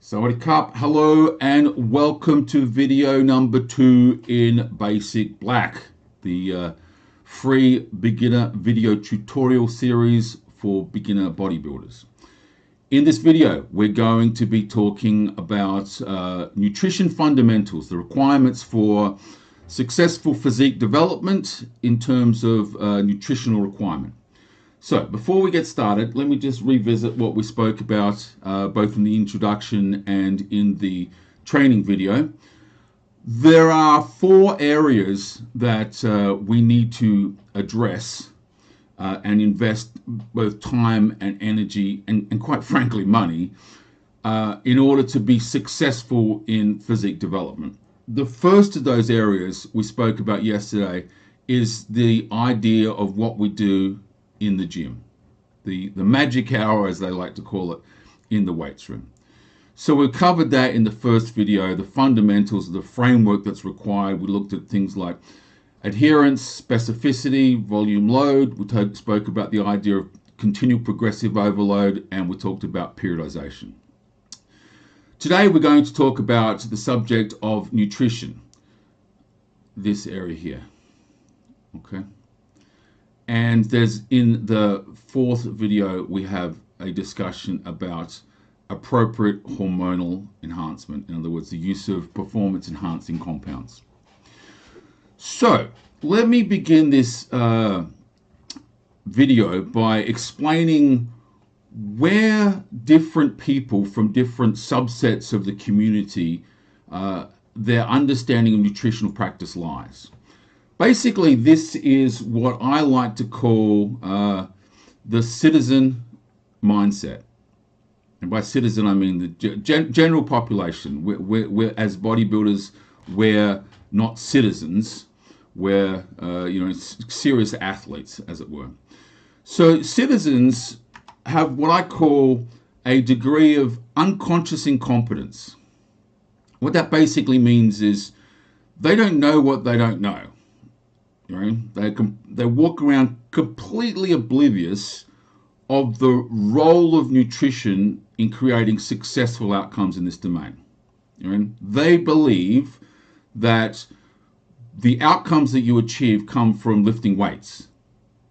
Sawadee Cup, hello and welcome to video number 2 in Basic Black, the free beginner video tutorial series for beginner bodybuilders. In this video, we're going to be talking about nutrition fundamentals, the requirements for successful physique development in terms of nutritional requirement. So before we get started, let me just revisit what we spoke about both in the introduction and in the training video. There are 4 areas that we need to address and invest both time and energy and quite frankly money in order to be successful in physique development. The first of those areas we spoke about yesterday is the idea of what we do in the gym, the magic hour, as they like to call it, in the weights room. So we covered that in the first video, the fundamentals of the framework that's required. We looked at things like adherence, specificity, volume load. We spoke about the idea of continual progressive overload, and we talked about periodization. Today we're going to talk about the subject of nutrition, this area here, okay? And there's, in the 4th video, we have a discussion about appropriate hormonal enhancement. In other words, the use of performance enhancing compounds. So let me begin this video by explaining where different people from different subsets of the community, their understanding of nutritional practice lies. Basically, this is what I like to call the citizen mindset. And by citizen, I mean the general population. We're, as bodybuilders, we're not citizens. We're serious athletes, as it were. So citizens have what I call a degree of unconscious incompetence. What that basically means is they don't know what they don't know. They walk around completely oblivious of the role of nutrition in creating successful outcomes in this domain. They believe that the outcomes that you achieve come from lifting weights.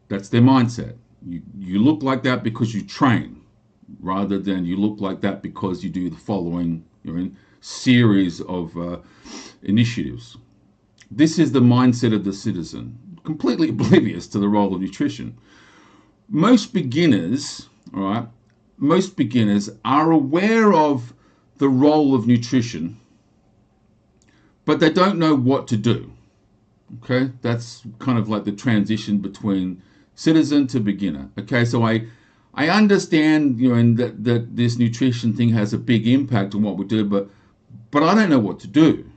That's their mindset. You look like that because you train, rather than you look like that because you do the following series of initiatives. This is the mindset of the citizen, completely oblivious to the role of nutrition. Most beginners, are aware of the role of nutrition, but they don't know what to do. Okay, that's kind of like the transition between citizen to beginner. Okay, so I understand, that this nutrition thing has a big impact on what we do, but I don't know what to do.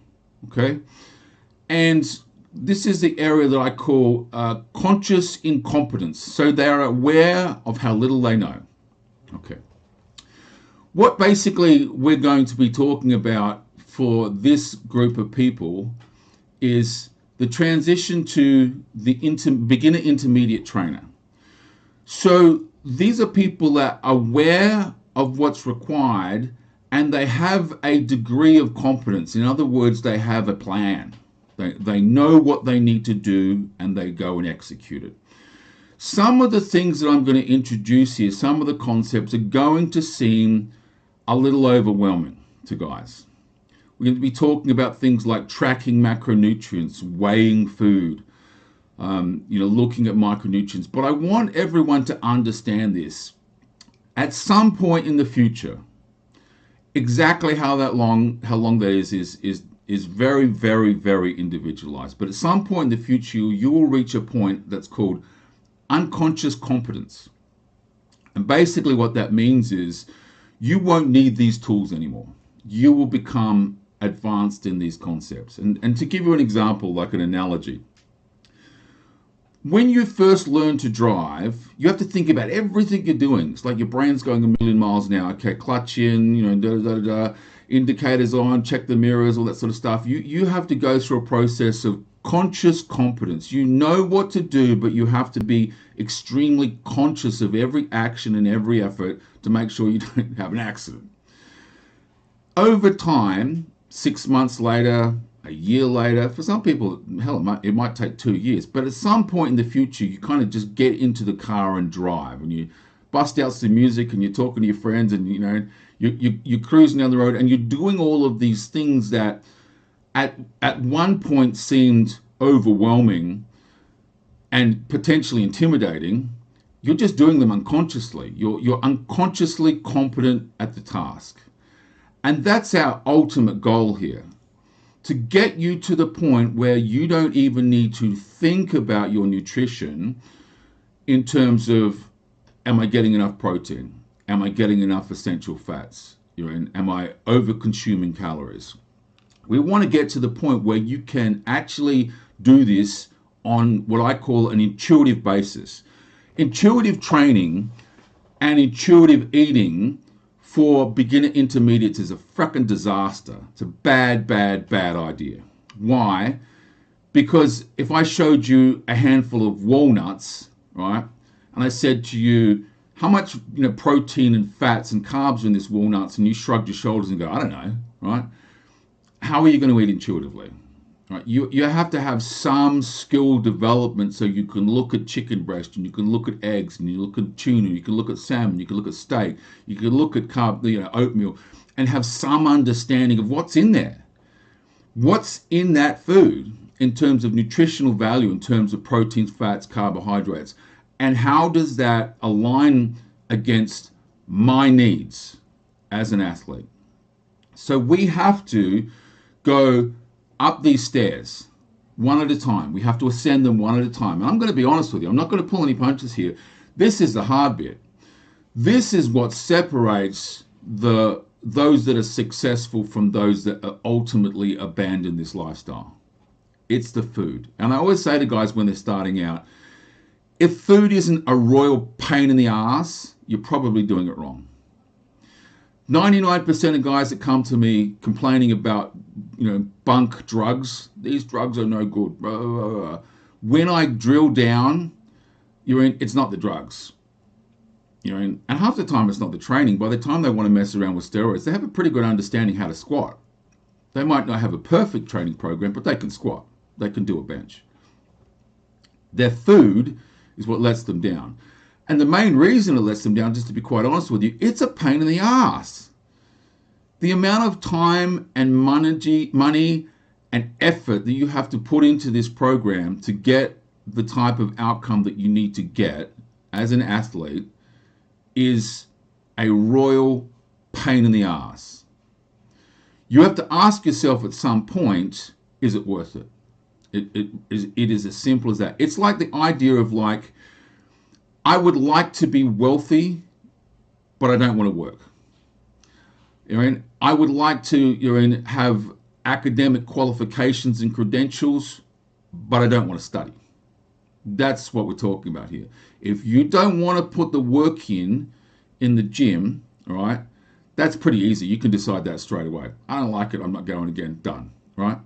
Okay. And this is the area that I call conscious incompetence. So they are aware of how little they know. Okay. What basically we're going to be talking about for this group of people is the transition to the beginner intermediate trainer. So these are people that are aware of what's required and they have a degree of competence. In other words, they have a plan. They know what they need to do and they go and execute it. Some of the things that I'm going to introduce here, some of the concepts are going to seem a little overwhelming to guys. We're going to be talking about things like tracking macronutrients, weighing food, looking at micronutrients. But I want everyone to understand this. At some point in the future, exactly how long that is very, very, very individualized. But at some point in the future, you will reach a point that's called unconscious competence. And basically what that means is you won't need these tools anymore. You will become advanced in these concepts. And to give you an example, like an analogy, when you first learn to drive, you have to think about everything you're doing. It's like your brain's going a million miles an hour. Okay, clutch in, indicators on, check the mirrors, all that sort of stuff. You have to go through a process of conscious competence. You know what to do, but you have to be extremely conscious of every action and every effort to make sure you don't have an accident. over time, 6 months later, a year later, for some people, hell, it might take 2 years, but at some point in the future, you kind of just get into the car and drive, and you bust out some music, and you're talking to your friends, and you're cruising down the road, and you're doing all of these things that at one point seemed overwhelming and potentially intimidating. You're just doing them unconsciously. You're unconsciously competent at the task. And that's our ultimate goal here, to get you to the point where you don't even need to think about your nutrition in terms of, am I getting enough protein? Am I getting enough essential fats? Am I over consuming calories? We want to get to the point where you can actually do this on what I call an intuitive basis. Intuitive training and intuitive eating for beginner intermediates is a fucking disaster. It's a bad, bad, bad idea. Why? Because if I showed you a handful of walnuts, right, and I said to you, how much protein and fats and carbs are in this walnuts, and you shrugged your shoulders and go, I don't know, right? How are you going to eat intuitively? Right? You have to have some skill development, so you can look at chicken breast, and you can look at eggs, and you look at tuna, you can look at salmon, you can look at steak, you can look at oatmeal, and have some understanding of what's in there. What's in that food in terms of nutritional value, in terms of proteins, fats, carbohydrates, and how does that align against my needs as an athlete? So we have to go up these stairs one at a time. We have to ascend them one at a time. And I'm going to be honest with you, I'm not going to pull any punches here. This is the hard bit. This is what separates those that are successful from those that ultimately abandon this lifestyle. It's the food. And I always say to guys when they're starting out, if food isn't a royal pain in the ass, you're probably doing it wrong. 99% of guys that come to me complaining about, bunk drugs, these drugs are no good. When I drill down, it's not the drugs. And half the time it's not the training. By the time they want to mess around with steroids, they have a pretty good understanding how to squat. They might not have a perfect training program, but they can squat. They can do a bench. Their food is what lets them down. And the main reason it lets them down, just to be quite honest with you, it's a pain in the ass. The amount of time and money and effort that you have to put into this program to get the type of outcome that you need to get as an athlete is a royal pain in the ass. You have to ask yourself at some point, is it worth it? It is as simple as that. It's like the idea of I would like to be wealthy, but I don't want to work. I would like to have academic qualifications and credentials, but I don't want to study. That's what we're talking about here. If you don't want to put the work in the gym, all right, that's pretty easy. You can decide that straight away. I don't like it, I'm not going again, done, right?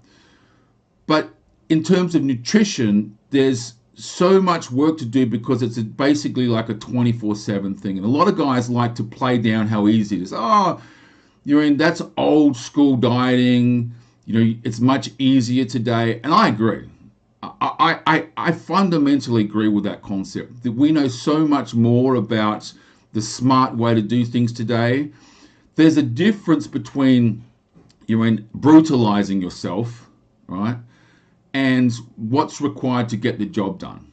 But in terms of nutrition, there's so much work to do because it's basically like a 24/7 thing. And a lot of guys like to play down how easy it is. Oh, that's old school dieting. It's much easier today. And I agree. I fundamentally agree with that concept, that we know so much more about the smart way to do things today. There's a difference between brutalizing yourself, right, and what's required to get the job done.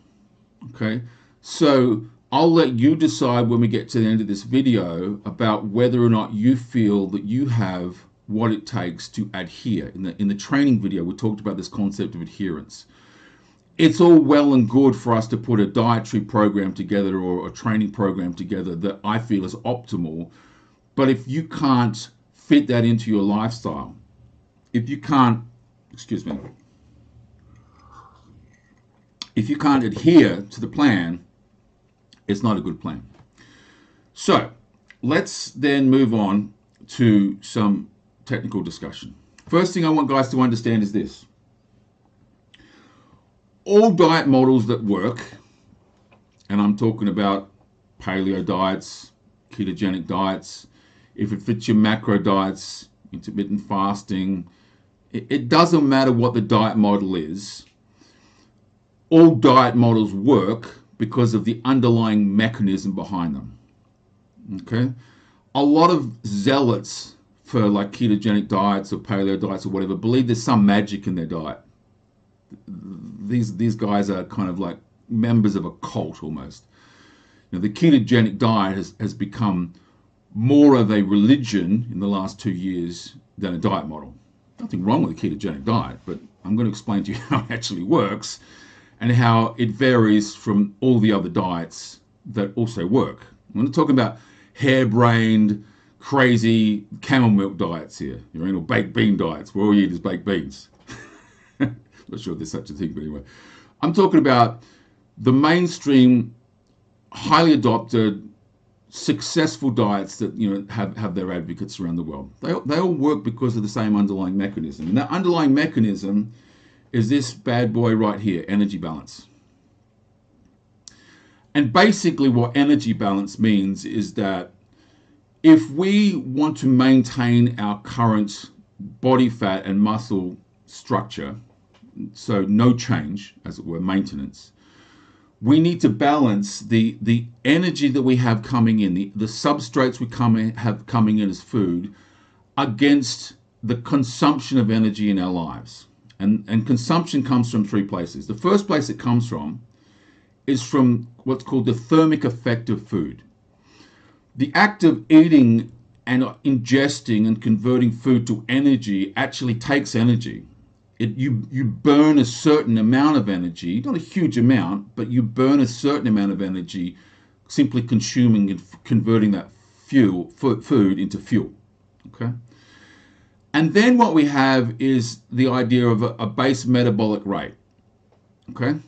Okay, so I'll let you decide when we get to the end of this video about whether or not you feel that you have what it takes to adhere. In the training video, we talked about this concept of adherence. It's all well and good for us to put a dietary program together or a training program together that I feel is optimal, but if you can't fit that into your lifestyle, if you can't adhere to the plan, it's not a good plan. So let's then move on to some technical discussion. First thing I want guys to understand is this. All diet models that work, and I'm talking about paleo diets, ketogenic diets, if it fits your macro diets, intermittent fasting. It doesn't matter what the diet model is. All diet models work because of the underlying mechanism behind them. Okay? A lot of zealots for like ketogenic diets or paleo diets or whatever believe there's some magic in their diet. These guys are kind of like members of a cult almost. The ketogenic diet has become more of a religion in the last 2 years than a diet model. Nothing wrong with a ketogenic diet, but I'm going to explain to you how it actually works and how it varies from all the other diets that also work. I'm not talking about harebrained, crazy camel milk diets here, or baked bean diets where all you eat is baked beans. Not sure if there's such a thing, but anyway. I'm talking about the mainstream, highly adopted, successful diets that have their advocates around the world. They all work because of the same underlying mechanism. And that underlying mechanism is this bad boy right here, energy balance. And basically what energy balance means is that if we want to maintain our current body fat and muscle structure, so no change, as it were, maintenance, we need to balance the energy that we have coming in, the substrates we have coming in as food, against the consumption of energy in our lives. And consumption comes from three places. The first place it comes from is from what's called the thermic effect of food. The act of eating and ingesting and converting food to energy actually takes energy. You burn a certain amount of energy, not a huge amount, but you burn a certain amount of energy simply consuming and converting that food into fuel. Okay? And then what we have is the idea of a base metabolic rate. Okay?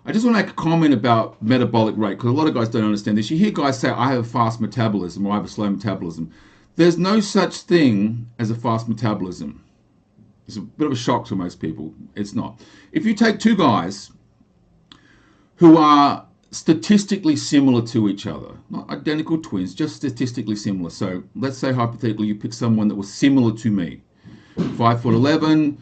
I just want to make a comment about metabolic rate because a lot of guys don't understand this. You hear guys say, I have a fast metabolism or I have a slow metabolism. There's no such thing as a fast metabolism. It's a bit of a shock to most people. It's not. If you take two guys who are statistically similar to each other, not identical twins, just statistically similar. So let's say hypothetically you pick someone that was similar to me, 5'11",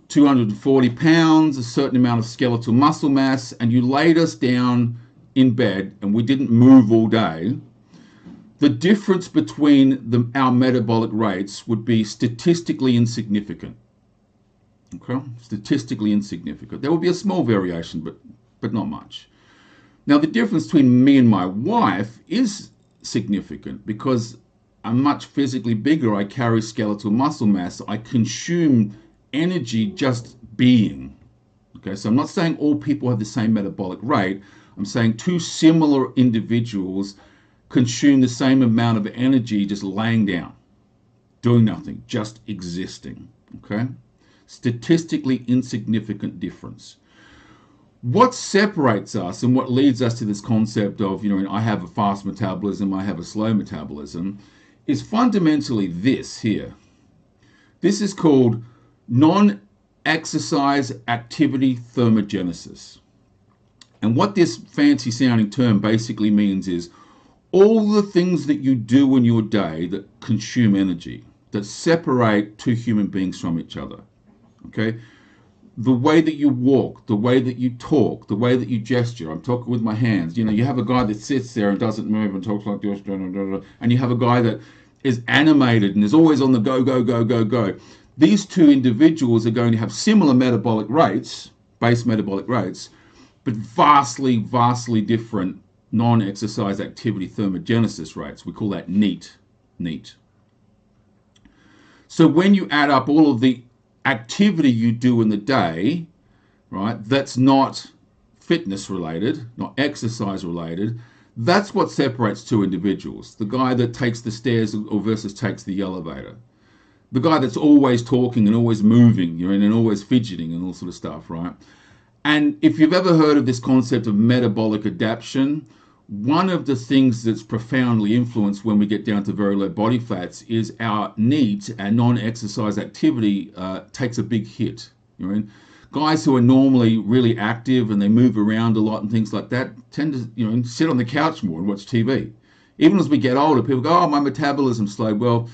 240 pounds, a certain amount of skeletal muscle mass, and you laid us down in bed and we didn't move all day, the difference between our metabolic rates would be statistically insignificant. Okay, statistically insignificant. There will be a small variation, but not much. Now, the difference between me and my wife is significant because I'm much physically bigger. I carry skeletal muscle mass. I consume energy just being. Okay, so I'm not saying all people have the same metabolic rate. I'm saying two similar individuals consume the same amount of energy just laying down, doing nothing, just existing. Okay? Statistically insignificant difference. What separates us and what leads us to this concept of, I have a fast metabolism, I have a slow metabolism, is fundamentally this here. This is called non-exercise activity thermogenesis. And what this fancy sounding term basically means is all the things that you do in your day that consume energy, that separate two human beings from each other. Okay? The way that you walk, the way that you talk, the way that you gesture. I'm talking with my hands. You have a guy that sits there and doesn't move and talks like this, and you have a guy that is animated and is always on the go, go, go, go, go. These two individuals are going to have similar metabolic rates, base metabolic rates, but vastly, vastly different non-exercise activity thermogenesis rates. We call that NEAT. So when you add up all of the activity you do in the day, right, that's not fitness related, not exercise related, that's what separates two individuals. The guy that takes the stairs or versus takes the elevator. The guy that's always talking and always moving, and always fidgeting and all sort of stuff, right? And if you've ever heard of this concept of metabolic adaptation, one of the things that's profoundly influenced when we get down to very low body fats is our NEAT, our non-exercise activity, takes a big hit. Guys who are normally really active and they move around a lot and things like that tend to sit on the couch more and watch TV. Even as we get older, people go, oh, my metabolism's slow. Well,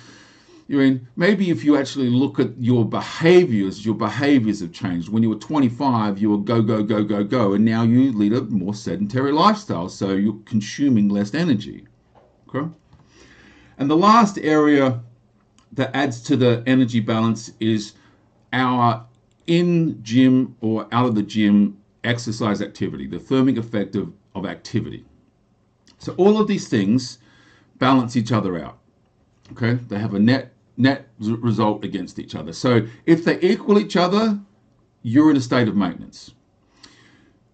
I mean, maybe if you actually look at your behaviors have changed. When you were 25, you were go, go, go, go, go, and now you lead a more sedentary lifestyle, so you're consuming less energy. Okay? And the last area that adds to the energy balance is our in-gym or out of the gym exercise activity, the thermic effect of activity. So all of these things balance each other out. Okay? They have a net result against each other. So if they equal each other, you're in a state of maintenance.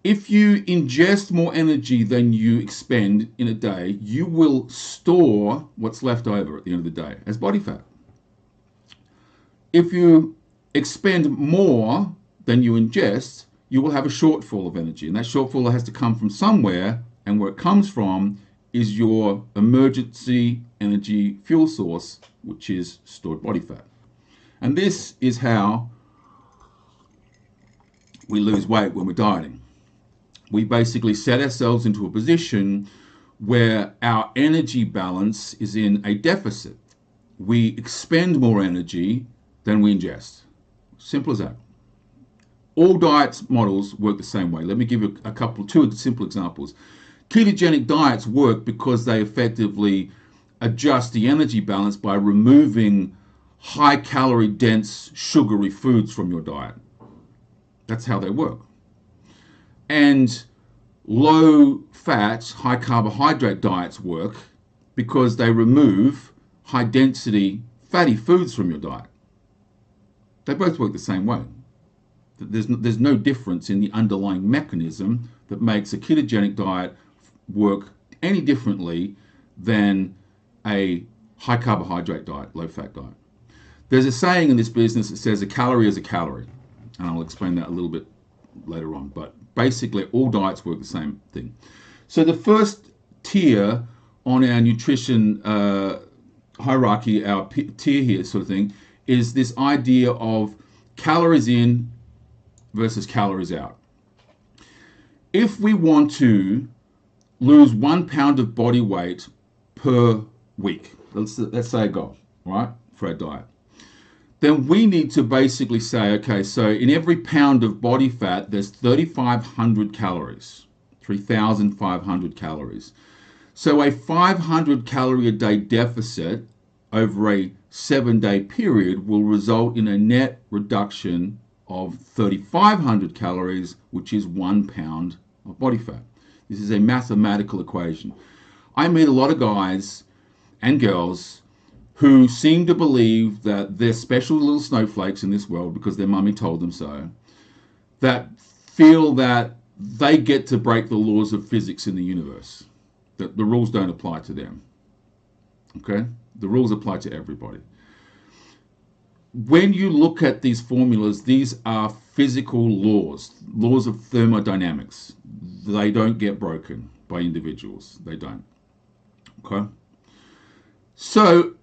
If you ingest more energy than you expend in a day, you will store what's left over at the end of the day as body fat. If you expend more than you ingest, you will have a shortfall of energy. And that shortfall has to come from somewhere, and where it comes from is your emergency energy fuel source, which is stored body fat. And this is how we lose weight when we're dieting. We basically set ourselves into a position where our energy balance is in a deficit. We expend more energy than we ingest. Simple as that. All diets models work the same way. Let me give you two simple examples. Ketogenic diets work because they effectively adjust the energy balance by removing high calorie dense sugary foods from your diet. That's how they work. And low fat, high carbohydrate diets work because they remove high density fatty foods from your diet. They both work the same way. There's no difference in the underlying mechanism that makes a ketogenic diet work any differently than a high carbohydrate diet, low fat diet. There's a saying in this business that says a calorie is a calorie, and I'll explain that a little bit later on, but basically all diets work the same thing. So the first tier on our nutrition hierarchy, our tier here sort of thing, is this idea of calories in versus calories out. If we want to lose 1 pound of body weight per week, let's say a goal, right, for our diet, then we need to basically say, okay, so in every pound of body fat, there's 3,500 calories, 3,500 calories. So a 500 calorie a day deficit over a 7-day period will result in a net reduction of 3,500 calories, which is 1 pound of body fat. This is a mathematical equation. I meet a lot of guys and girls who seem to believe that they're special little snowflakes in this world because their mummy told them so, that feel that they get to break the laws of physics in the universe, that the rules don't apply to them. Okay? The rules apply to everybody. When you look at these formulas, these are physical laws of thermodynamics. They don't get broken by individuals. They don't. Okay? So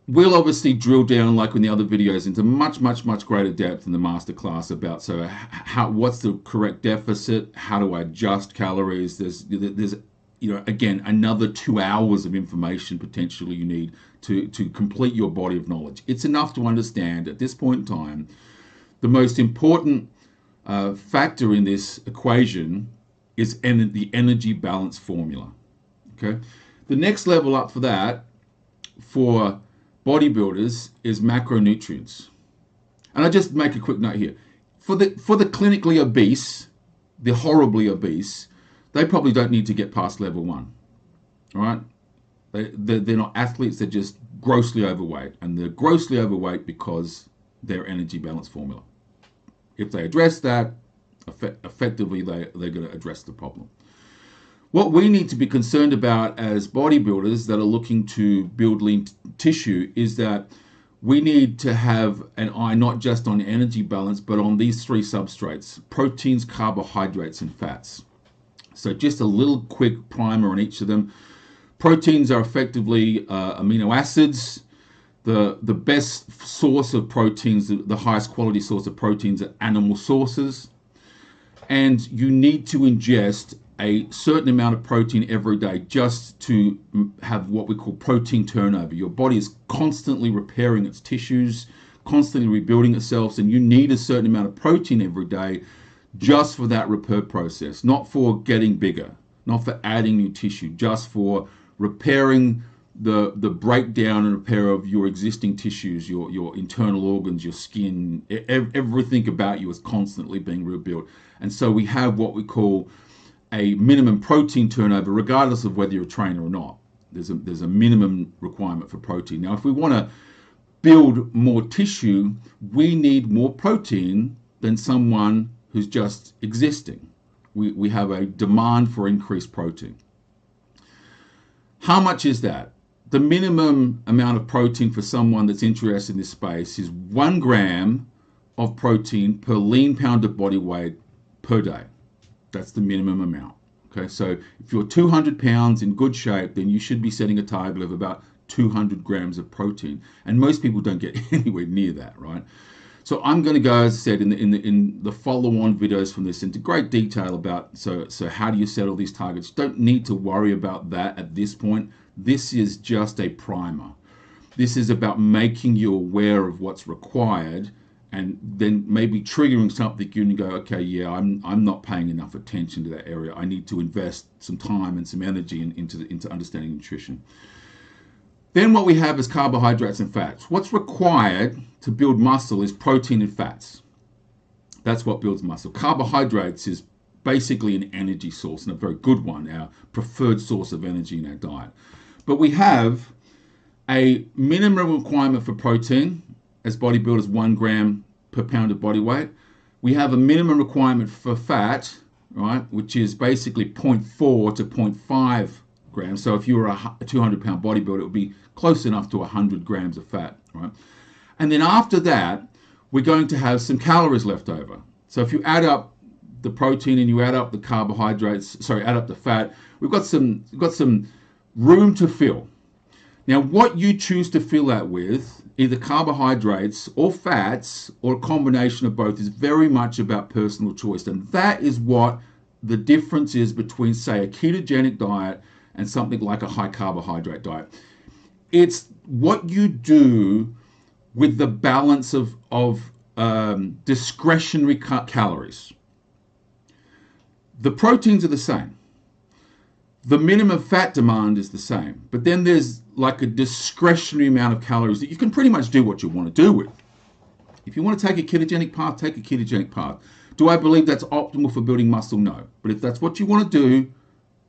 we'll obviously drill down, like in the other videos, into much greater depth in the masterclass about what's the correct deficit, how to adjust calories. There's again, another 2 hours of information potentially you need to complete your body of knowledge. It's enough to understand at this point in time the most important factor in this equation is the energy balance formula. Okay, the next level up for that for bodybuilders is macronutrients. And I just make a quick note here. For the clinically obese, the horribly obese, they probably don't need to get past level 1. All right? They're not athletes, they're just grossly overweight. And they're grossly overweight because their energy balance formula. If they address that, effectively they're going to address the problem. What we need to be concerned about as bodybuilders that are looking to build lean tissue is that we need to have an eye not just on energy balance, but on these 3 substrates: proteins, carbohydrates, and fats. So just a little quick primer on each of them. Proteins are effectively amino acids. The best source of proteins, the highest quality source of proteins, are animal sources. And you need to ingest a certain amount of protein every day just to have what we call protein turnover. Your body is constantly repairing its tissues, constantly rebuilding itself, and you need a certain amount of protein every day just for that repair process, not for getting bigger, not for adding new tissue, just for repairing the breakdown and repair of your existing tissues, your internal organs, your skin, everything about you is constantly being rebuilt. And so we have what we call a minimum protein turnover, regardless of whether you're a trainer or not. There's a minimum requirement for protein. Now, if we want to build more tissue, we need more protein than someone who's just existing. We have a demand for increased protein. How much is that? The minimum amount of protein for someone that's interested in this space is 1 gram of protein per lean pound of body weight per day. That's the minimum amount. Okay, so if you're 200 pounds in good shape, then you should be setting a target of about 200 grams of protein. And most people don't get anywhere near that, right? So I'm going to go, as I said, in the follow-on videos from this into great detail about so how do you set all these targets. You don't need to worry about that at this point. This is just a primer. This is about making you aware of what's required, and then maybe triggering something you can go, okay, yeah, I'm not paying enough attention to that area. I need to invest some time and some energy into understanding nutrition. Then what we have is carbohydrates and fats. What's required to build muscle is protein and fats. That's what builds muscle. Carbohydrates is basically an energy source, and a very good one, our preferred source of energy in our diet. But we have a minimum requirement for protein, as bodybuilders, 1 gram per pound of body weight. We have a minimum requirement for fat, right, which is basically 0.4 to 0.5 grams. So if you were a 200-pound bodybuilder, it would be close enough to 100 grams of fat, right? And then after that, we're going to have some calories left over. So if you add up the protein and you add up the carbohydrates, add up the fat, we've got some room to fill. Now, what you choose to fill that with, either carbohydrates or fats or a combination of both, is very much about personal choice. And that is what the difference is between, say, a ketogenic diet and something like a high carbohydrate diet. It's what you do with the balance of discretionary calories. The proteins are the same. The minimum fat demand is the same, but then there's like a discretionary amount of calories that you can pretty much do what you want to do with. If you want to take a ketogenic path, take a ketogenic path. Do I believe that's optimal for building muscle? No. But if that's what you want to do,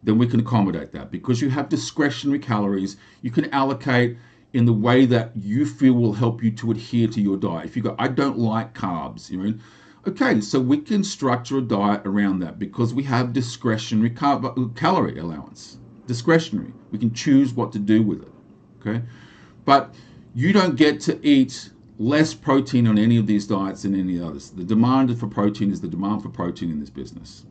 then we can accommodate that, because you have discretionary calories you can allocate in the way that you feel will help you to adhere to your diet. If you go, I don't like carbs, okay, so we can structure a diet around that, because we have discretionary calorie allowance. Discretionary. We can choose what to do with it, okay? But you don't get to eat less protein on any of these diets than any others. The demand for protein is the demand for protein in this business,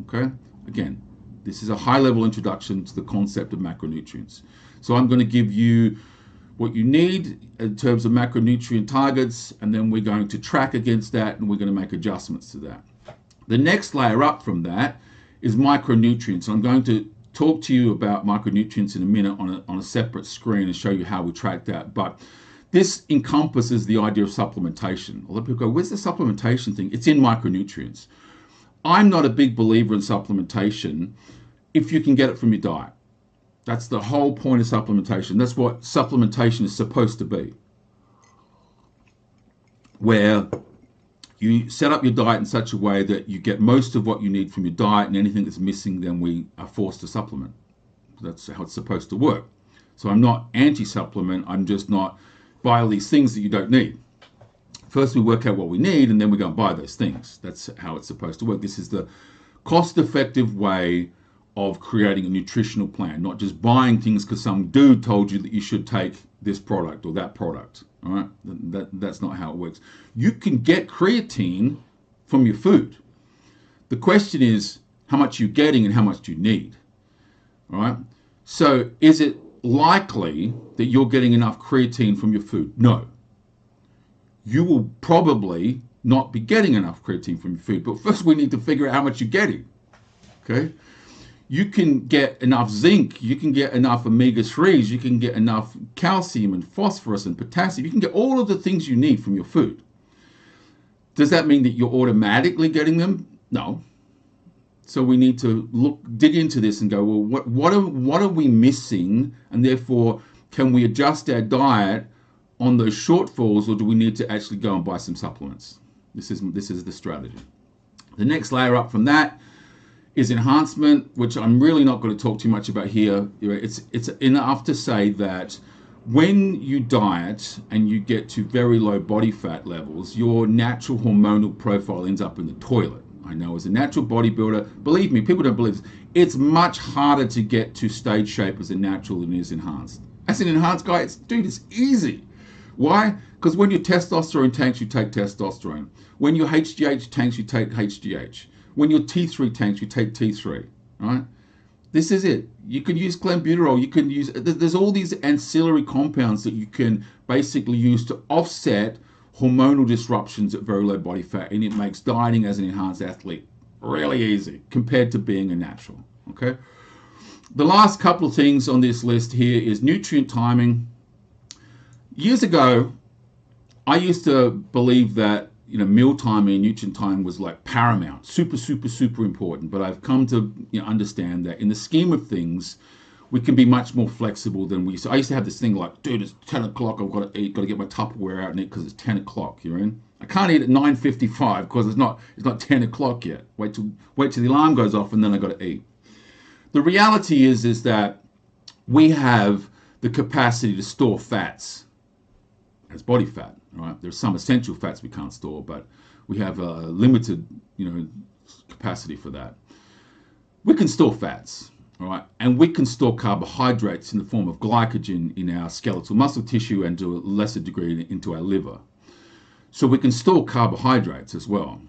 okay? Again, this is a high-level introduction to the concept of macronutrients. So I'm going to give you what you need in terms of macronutrient targets, and then we're going to track against that, and we're going to make adjustments to that. The next layer up from that is micronutrients. I'm going to talk to you about micronutrients in a minute on a separate screen and show you how we track that. But this encompasses the idea of supplementation. A lot of people go, where's the supplementation thing? It's in micronutrients. I'm not a big believer in supplementation if you can get it from your diet. That's the whole point of supplementation. That's what supplementation is supposed to be, where you set up your diet in such a way that you get most of what you need from your diet, and anything that's missing, then we are forced to supplement. That's how it's supposed to work. So I'm not anti-supplement. I'm just not buy all these things that you don't need. First, we work out what we need, and then we go and buy those things. That's how it's supposed to work. This is the cost-effective way of creating a nutritional plan, not just buying things because some dude told you that you should take this product or that product. All right, that's not how it works. You can get creatine from your food. The question is how much you're getting and how much do you need. All right, so is it likely that you're getting enough creatine from your food? No. You will probably not be getting enough creatine from your food, but first we need to figure out how much you're getting. Okay. you can get enough zinc, you can get enough omega-3s, you can get enough calcium and phosphorus and potassium. You can get all of the things you need from your food. Does that mean that you're automatically getting them? No. So we need to dig into this and go, well, what are we missing? And therefore, can we adjust our diet on those shortfalls, or do we need to actually go and buy some supplements? This is the strategy. The next layer up from that is enhancement, which I'm really not going to talk too much about here. It's enough to say that when you diet and you get to very low body fat levels, your natural hormonal profile ends up in the toilet. I know as a natural bodybuilder, believe me, people don't believe this, it's much harder to get to stage shape as a natural than it is enhanced. As an enhanced guy, it's easy. Why? Because when your testosterone tanks, you take testosterone. When your HGH tanks, you take HGH. When your T3 tanks, you take T3, right? This is it. You can use clenbuterol. You can use, there's all these ancillary compounds that you can basically use to offset hormonal disruptions at very low body fat, and it makes dieting as an enhanced athlete really easy compared to being a natural, okay? The last couple of things on this list here is nutrient timing. Years ago, I used to believe that meal timing and nutrient timing was like paramount, super important. But I've come to understand that in the scheme of things, we can be much more flexible than we used to. I used to have this thing like, dude, it's 10 o'clock. I've got to eat. Got to get my Tupperware out and eat because it's 10 o'clock. You're in. I can't eat at 9:55 because it's not 10 o'clock yet. Wait till the alarm goes off and then I got to eat. The reality is that we have the capacity to store fats as body fat, right? There's some essential fats we can't store, but we have a limited, capacity for that. We can store fats, all right? And we can store carbohydrates in the form of glycogen in our skeletal muscle tissue and to a lesser degree into our liver. So we can store carbohydrates as well.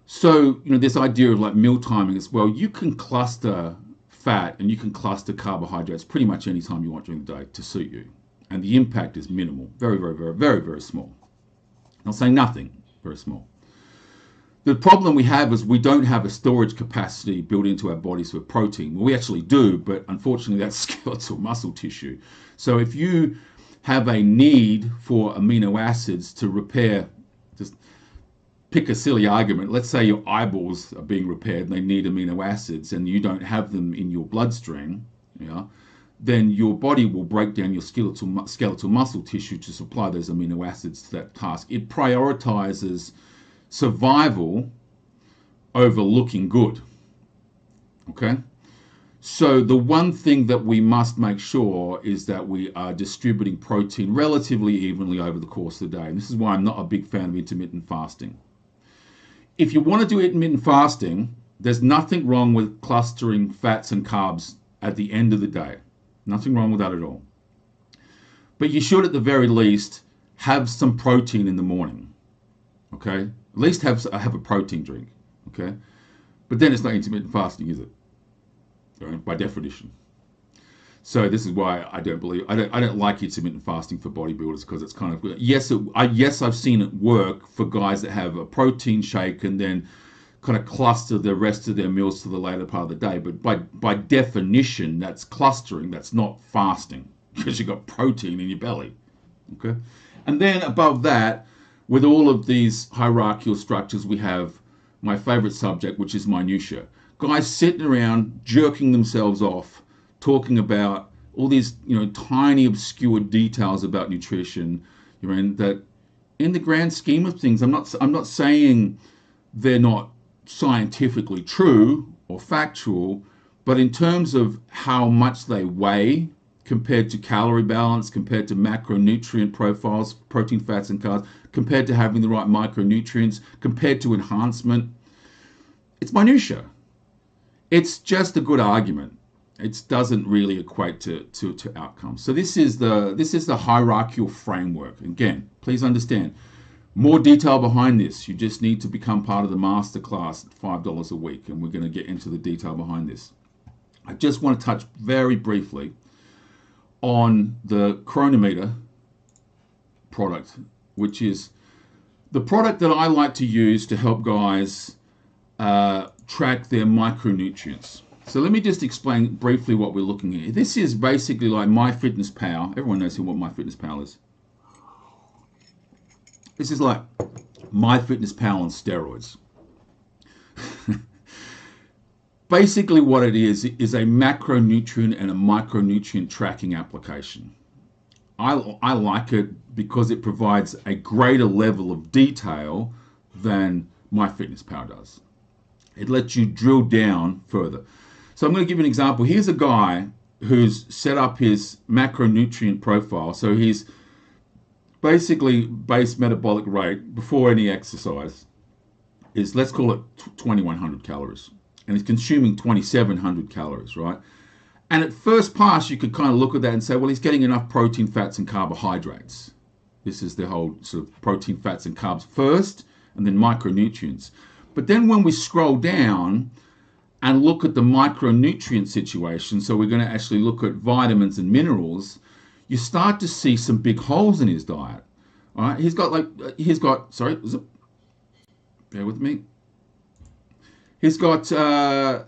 So, this idea of like meal timing as well, you can cluster fat and you can cluster carbohydrates pretty much any time you want during the day to suit you. And the impact is minimal, very small. I'll say nothing, very small. The problem we have is we don't have a storage capacity built into our bodies for protein. Well, we actually do, but unfortunately that's skeletal muscle tissue. So if you have a need for amino acids to repair, just pick a silly argument. Let's say your eyeballs are being repaired and they need amino acids and you don't have them in your bloodstream, then your body will break down your skeletal muscle tissue to supply those amino acids to that task. It prioritizes survival over looking good. Okay? So the one thing that we must make sure is that we are distributing protein relatively evenly over the course of the day. And this is why I'm not a big fan of intermittent fasting. If you want to do intermittent fasting, there's nothing wrong with clustering fats and carbs at the end of the day. Nothing wrong with that at all. But you should, at the very least, have some protein in the morning. Okay? At least have a protein drink. Okay? But then it's not intermittent fasting, is it? Right? By definition. So this is why I don't like intermittent fasting for bodybuilders, because it's kind of, yes, I've seen it work for guys that have a protein shake and then kind of cluster the rest of their meals to the later part of the day. But by definition, that's clustering. That's not fasting because you've got protein in your belly. Okay? And then above that, with all of these hierarchical structures, we have my favorite subject, which is minutia. Guys sitting around jerking themselves off, talking about all these, tiny obscure details about nutrition, that in the grand scheme of things, I'm not saying they're not scientifically true or factual, but in terms of how much they weigh compared to calorie balance, compared to macronutrient profiles, protein, fats, and carbs, compared to having the right micronutrients, compared to enhancement, it's minutia. It's just a good argument. It doesn't really equate to outcomes. So this is the hierarchical framework. Again, please understand. More detail behind this. You just need to become part of the masterclass at $5 a week, and we're going to get into the detail behind this. I just want to touch very briefly on the Chronometer product, which is the product that I like to use to help guys track their micronutrients. So let me just explain briefly what we're looking at. This is basically like MyFitnessPal. Everyone knows what MyFitnessPal is. This is like MyFitnessPal on steroids. Basically what it is a macronutrient and a micronutrient tracking application. I like it because it provides a greater level of detail than MyFitnessPal does. It lets you drill down further. So I'm going to give you an example. Here's a guy who's set up his macronutrient profile. So he's basically base metabolic rate before any exercise is, let's call it 2100 calories. And he's consuming 2700 calories, right? And at first pass, you could kind of look at that and say, well, he's getting enough protein, fats, and carbohydrates. This is the whole sort of protein, fats, and carbs first, and then micronutrients. But then when we scroll down and look at the micronutrient situation, so we're going to actually look at vitamins and minerals, you start to see some big holes in his diet. All right, sorry, bear with me. He's got a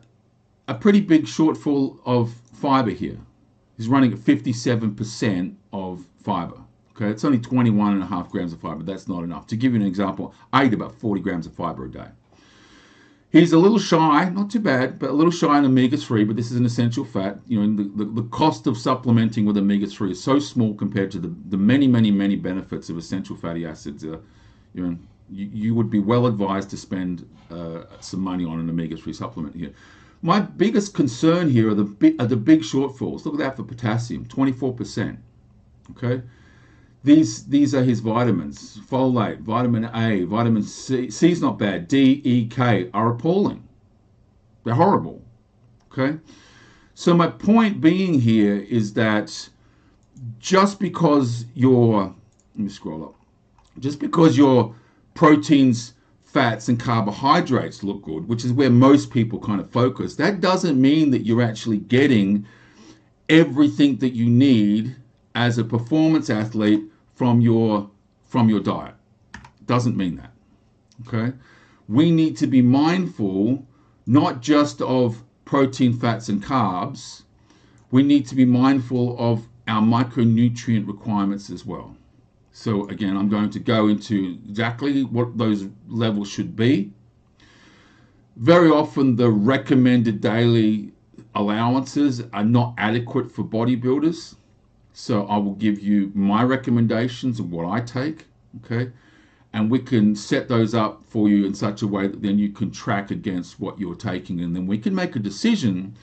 pretty big shortfall of fiber here. He's running at 57% of fiber. Okay, it's only 21.5 grams of fiber. That's not enough. To give you an example, I eat about 40 grams of fiber a day. He's a little shy, not too bad, but a little shy on omega-3, but this is an essential fat. You know, the cost of supplementing with omega-3 is so small compared to the many, many, many benefits of essential fatty acids. You would be well advised to spend some money on an omega-3 supplement here. My biggest concern here are the big shortfalls. Look at that for potassium, 24%. Okay, these are his vitamins: folate, vitamin A, vitamin C. C's not bad. D, E, K are appalling. They're horrible. Okay, so my point being here is that just because let me scroll up. Just because your proteins, fats, and carbohydrates look good, which is where most people kind of focus, that doesn't mean that you're actually getting everything that you need as a performance athlete from your diet. Doesn't mean that. Okay? We need to be mindful not just of protein, fats, and carbs. We need to be mindful of our micronutrient requirements as well. So again, I'm going to go into exactly what those levels should be. Very often the recommended daily allowances are not adequate for bodybuilders. So I will give you my recommendations of what I take, okay? And we can set those up for you in such a way that then you can track against what you're taking, and then we can make a decision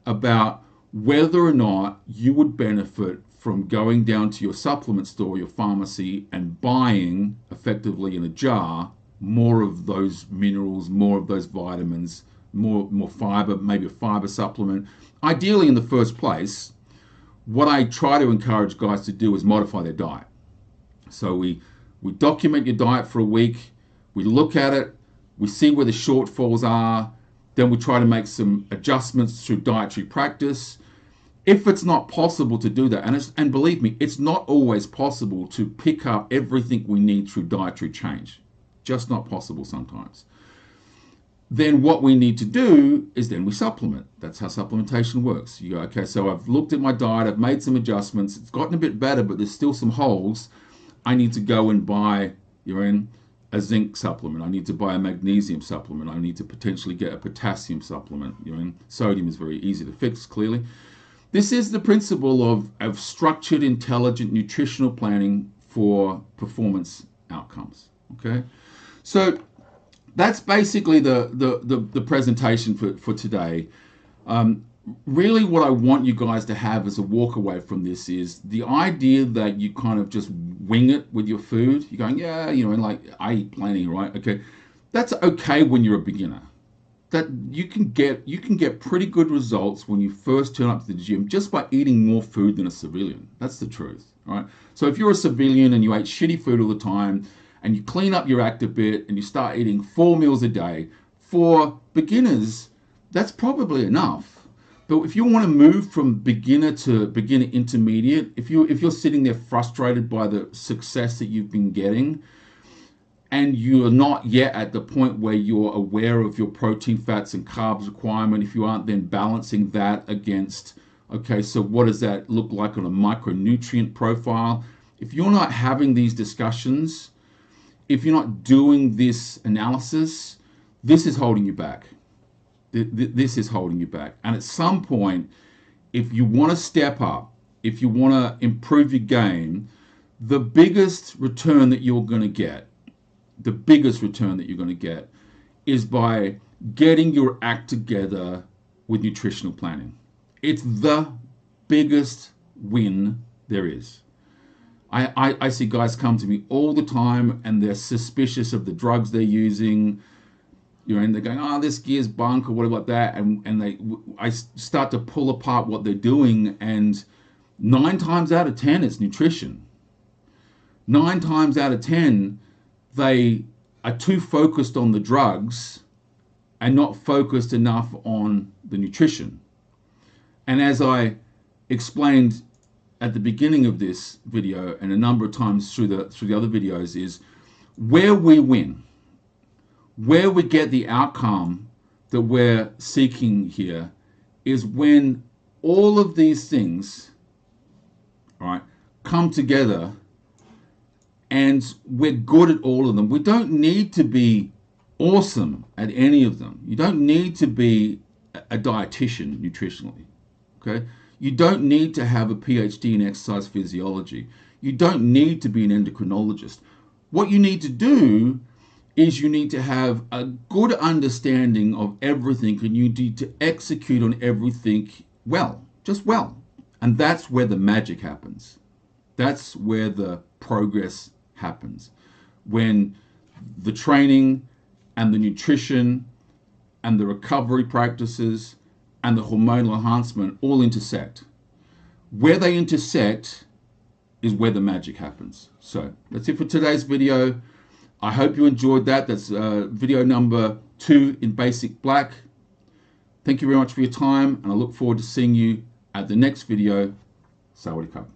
about whether or not you would benefit from going down to your supplement store, your pharmacy, and buying effectively in a jar more of those minerals, more of those vitamins, more fiber, maybe a fiber supplement. Ideally, in the first place, what I try to encourage guys to do is modify their diet. So we document your diet for a week, we look at it, we see where the shortfalls are, then we try to make some adjustments through dietary practice. If it's not possible to do that, and believe me, it's not always possible to pick up everything we need through dietary change. Just not possible sometimes. Then what we need to do is then we supplement. That's how supplementation works. You go, okay, so I've looked at my diet, I've made some adjustments, it's gotten a bit better, but there's still some holes. I need to go and buy a zinc supplement. I need to buy a magnesium supplement. I need to potentially get a potassium supplement. Sodium is very easy to fix, clearly. This is the principle of structured, intelligent nutritional planning for performance outcomes. Okay, so that's basically the presentation for today. Really what I want you guys to have as a walk away from this is the idea that you kind of just wing it with your food. You're going, yeah, and like I eat plenty, right? Okay, that's okay when you're a beginner. That you can get pretty good results when you first turn up to the gym just by eating more food than a civilian. That's the truth, right? So if you're a civilian and you ate shitty food all the time and you clean up your act a bit and you start eating 4 meals a day, for beginners, that's probably enough. But if you want to move from beginner to beginner intermediate, if you're sitting there frustrated by the success that you've been getting, and you're not yet at the point where you're aware of your protein, fats, and carbs requirement, if you aren't then balancing that against, okay, so what does that look like on a micronutrient profile? If you're not having these discussions, if you're not doing this analysis, this is holding you back. This is holding you back. And at some point, if you want to step up, if you want to improve your game, the biggest return that you're going to get, is by getting your act together with nutritional planning. It's the biggest win there is. I see guys come to me all the time and they're suspicious of the drugs they're using, and they're going, oh, this gear's bunk or whatever like that, and I start to pull apart what they're doing, and 9 times out of 10 it's nutrition. 9 times out of 10 they are too focused on the drugs and not focused enough on the nutrition. And as I explained at the beginning of this video and a number of times through the other videos, is where we win, where we get the outcome that we're seeking here, is when all of these things, all right, come together and we're good at all of them. We don't need to be awesome at any of them. You don't need to be a dietitian nutritionally, okay? You don't need to have a PhD in exercise physiology. You don't need to be an endocrinologist. What you need to do is you need to have a good understanding of everything, and you need to execute on everything well, just well. And that's where the magic happens. That's where the progress happens. When the training and the nutrition and the recovery practices and the hormonal enhancement all intersect. Where they intersect is where the magic happens. So that's it for today's video. I hope you enjoyed that. That's video number 2 in Basic Black. Thank you very much for your time, and I look forward to seeing you at the next video. Sawadee Cup.